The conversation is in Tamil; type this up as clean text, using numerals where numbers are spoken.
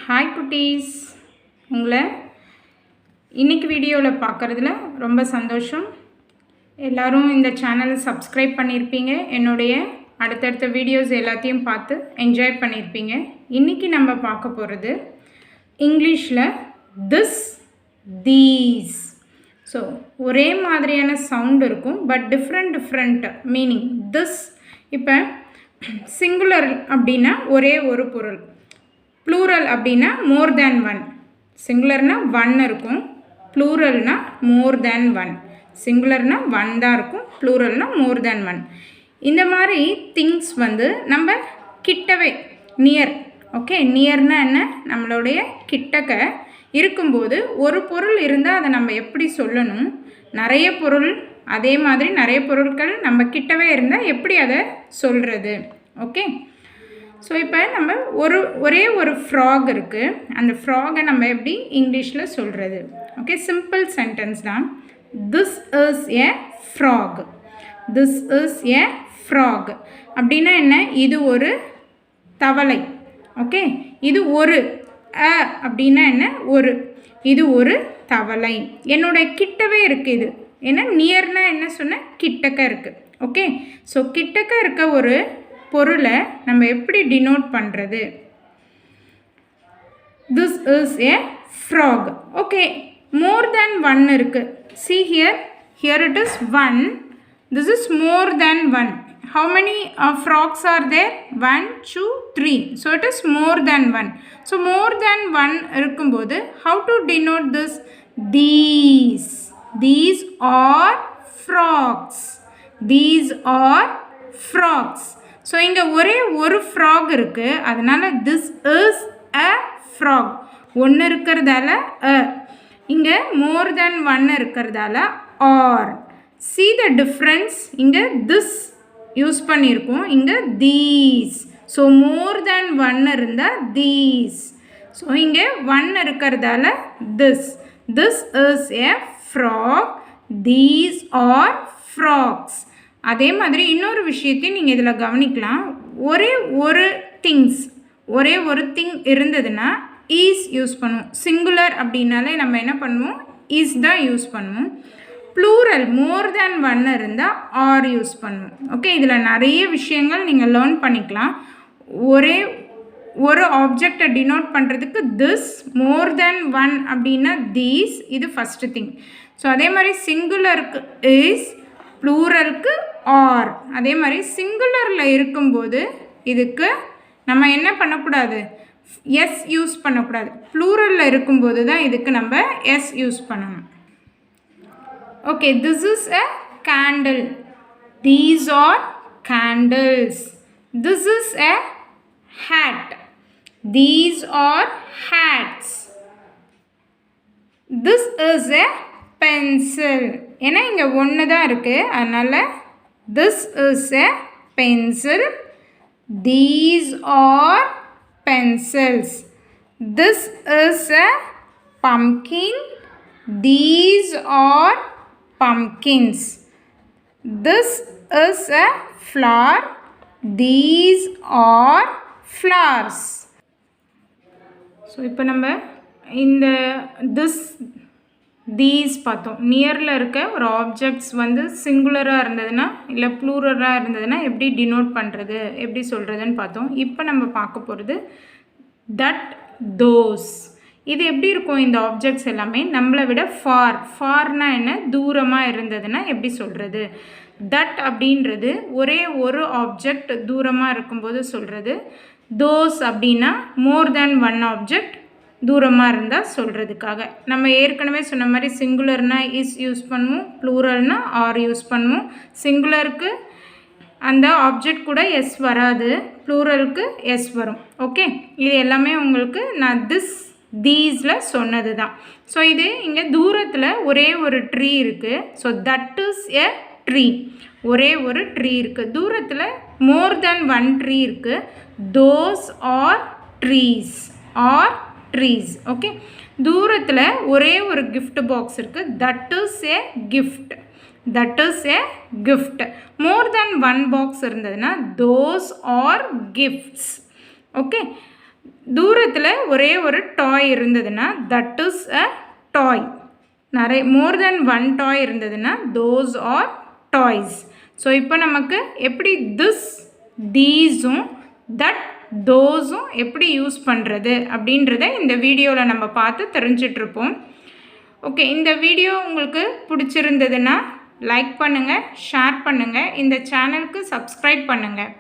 ஹாய் குட்டீஸ், உங்களை இன்றைக்கி வீடியோவில் பார்க்குறதுல ரொம்ப சந்தோஷம். எல்லோரும் இந்த சேனலை சப்ஸ்கிரைப் பண்ணியிருப்பீங்க. என்னுடைய அடுத்தடுத்த வீடியோஸ் எல்லாத்தையும் பார்த்து என்ஜாய் பண்ணியிருப்பீங்க. இன்றைக்கி நம்ம பார்க்க போகிறது இங்கிலீஷில் திஸ், தீஸ். ஸோ ஒரே மாதிரியான சவுண்ட் இருக்கும், பட் டிஃப்ரெண்ட் மீனிங். திஸ் இப்போ சிங்குலர் அப்படின்னா ஒரே ஒரு பொருள், ப்ளூரல் அப்படின்னா மோர் தேன் ஒன். சிங்குலர்னால் ஒன் இருக்கும், ப்ளூரல்னால் மோர் தேன் ஒன். சிங்குலர்னால் ஒன் தான் இருக்கும், ப்ளூரல்னால் மோர் தேன் ஒன். இந்த மாதிரி திங்ஸ் நம்ம கிட்டவே, நியர். ஓகே, நியர்னால் என்ன? நம்மளுடைய கிட்டக்க இருக்கும்போது ஒரு பொருள் இருந்தால் அதை நம்ம எப்படி சொல்லணும்? நிறைய பொருள், அதே மாதிரி நிறைய பொருட்கள் நம்ம கிட்டவே இருந்தால் எப்படி அதை சொல்கிறது? ஓகே, ஸோ இப்போ நம்ம ஒரே ஒரு ஃப்ராக் இருக்குது. அந்த ஃப்ராகை நம்ம எப்படி இங்கிலீஷில் சொல்கிறது? ஓகே, சிம்பிள் சென்டென்ஸ் தான். This is a frock. This is a frock அப்படின்னா என்ன? இது ஒரு தவளை. ஓகே, இது ஒரு அப்படின்னா என்ன? இது ஒரு தவளை. என்னோட கிட்டவே இருக்குது. இது ஏன்னா நியர்னா என்ன சொன்ன? கிட்டக்க இருக்குது. ஓகே, ஸோ கிட்டக்க இருக்க ஒரு பொருளை நம்ம எப்படி டினோட் பண்ணுறது? This is a frock. Okay, more than one இருக்குது. see here it is one. This is more than one. How many frogs are there? 1 2 3. So it is more than one. So more than one இருக்கும்போது how to denote this? These are frogs. These are frogs. So இங்கே ஒரே ஒரு ஃப்ராக் இருக்குது, அதனால் திஸ் இஸ் அ ஃப்ராக். ஒன்று இருக்கிறதால இங்கே மோர் தேன் ஒன் இருக்கிறதால ஆர். see the difference? இங்கே திஸ் யூஸ் பண்ணியிருக்கோம், இங்கே these. So more than one இருந்தால் தீஸ். ஸோ இங்கே ஒன் இருக்கிறதால this. This is a frog. These are frogs. அதே மாதிரி இன்னொரு விஷயத்தையும் நீங்கள் இதில் கவனிக்கலாம். ஒரே ஒரு திங் இருந்ததுன்னா ஈஸ் யூஸ் பண்ணுவோம். சிங்குலர் அப்படின்னாலே நம்ம என்ன பண்ணுவோம்? ஈஸ் தான் யூஸ் பண்ணுவோம். ப்ளூரல் மோர் தேன் ஒன் இருந்தால் ஆர் யூஸ் பண்ணுவோம். ஓகே, இதில் நிறைய விஷயங்கள் நீங்கள் லேர்ன் பண்ணிக்கலாம். ஒரு ஆப்ஜெக்டை டினோட் பண்ணுறதுக்கு திஸ், மோர் தேன் ஒன் அப்படின்னா தீஸ். இது ஃபஸ்ட்டு திங். ஸோ அதே மாதிரி சிங்குலருக்கு இஸ், ப்ளூரலுக்கு ஆர். அதே மாதிரி சிங்குலரில் இருக்கும்போது இதுக்கு நம்ம என்ன பண்ணக்கூடாது? எஸ் யூஸ் பண்ணக்கூடாது. ப்ளூரலில் இருக்கும்போது தான் இதுக்கு நம்ம எஸ் யூஸ் பண்ணணும். Okay, this is a candle. These are candles. This is a hat. These are hats. This is a pencil. ஏன்னா இங்கே ஒன்று தான் இருக்குது, அதனால் this is a pencil. These are pencils. This is a pumpkin. These are pumpkins. This is a flower. These are flowers. So இப்போ நம்ம இந்த திஸ், தீஸ் பார்த்தோம். நியரில் இருக்க ஒரு ஆப்ஜெக்ட்ஸ் சிங்குலராக இருந்ததுன்னா இல்லை ப்ளூரலாக இருந்ததுன்னா எப்படி டினோட் பண்ணுறது, எப்படி சொல்கிறதுன்னு பார்த்தோம். இப்போ நம்ம பார்க்க போகிறது தட், தோஸ். இது எப்படி இருக்கும்? இந்த ஆப்ஜெக்ட்ஸ் எல்லாமே நம்மளை விட ஃபார்னா என்ன? தூரமாக இருந்ததுன்னா எப்படி சொல்கிறது? தட் அப்படின்றது ஒரே ஒரு ஆப்ஜெக்ட் தூரமாக இருக்கும்போது சொல்கிறது. தோஸ் அப்படின்னா மோர் தேன் ஒன் ஆப்ஜெக்ட் தூரமாக இருந்தால் சொல்கிறதுக்காக. நம்ம ஏற்கனவே சொன்ன மாதிரி சிங்குலர்னால் இஸ் யூஸ் பண்ணுவோம், ப்ளூரல்னால் ஆர் யூஸ் பண்ணுவோம். சிங்குலருக்கு அந்த ஆப்ஜெக்ட் கூட எஸ் வராது, ப்ளூரலுக்கு எஸ் வரும். ஓகே, இது எல்லாமே உங்களுக்கு நான் திஸ், தீஸில் சொன்னது தான். ஸோ இது இங்கே தூரத்தில் ஒரே ஒரு ட்ரீ இருக்குது. So that is a tree. ஒரே ஒரு ட்ரீ இருக்குது. தூரத்தில் மோர் தேன் ஒன் ட்ரீ இருக்குது. Those are trees. Are trees. Okay, தூரத்தில் ஒரே ஒரு gift பாக்ஸ் இருக்குது. That is a gift. That is a gift. More than one box இருந்ததுன்னா தோஸ் ஆர் கிஃப்ட்ஸ். ஓகே, தூரத்தில் ஒரே ஒரு டாய் இருந்ததுன்னா தட் இஸ் அ டாய். நிறைய மோர் தென் ஒன் டாய் இருந்ததுன்னா தோஸ் ஆர் டாய்ஸ். ஸோ இப்போ நமக்கு எப்படி திஸ் தீஸும் தட் தோஸும் எப்படி யூஸ் பண்ணுறது அப்படின்றத இந்த வீடியோவில் நம்ம பார்த்து தெரிஞ்சிட்ருப்போம். ஓகே, இந்த வீடியோ உங்களுக்கு பிடிச்சிருந்ததுன்னா லைக் பண்ணுங்கள், ஷேர் பண்ணுங்கள், இந்த சேனலுக்கு சப்ஸ்கிரைப் பண்ணுங்கள்.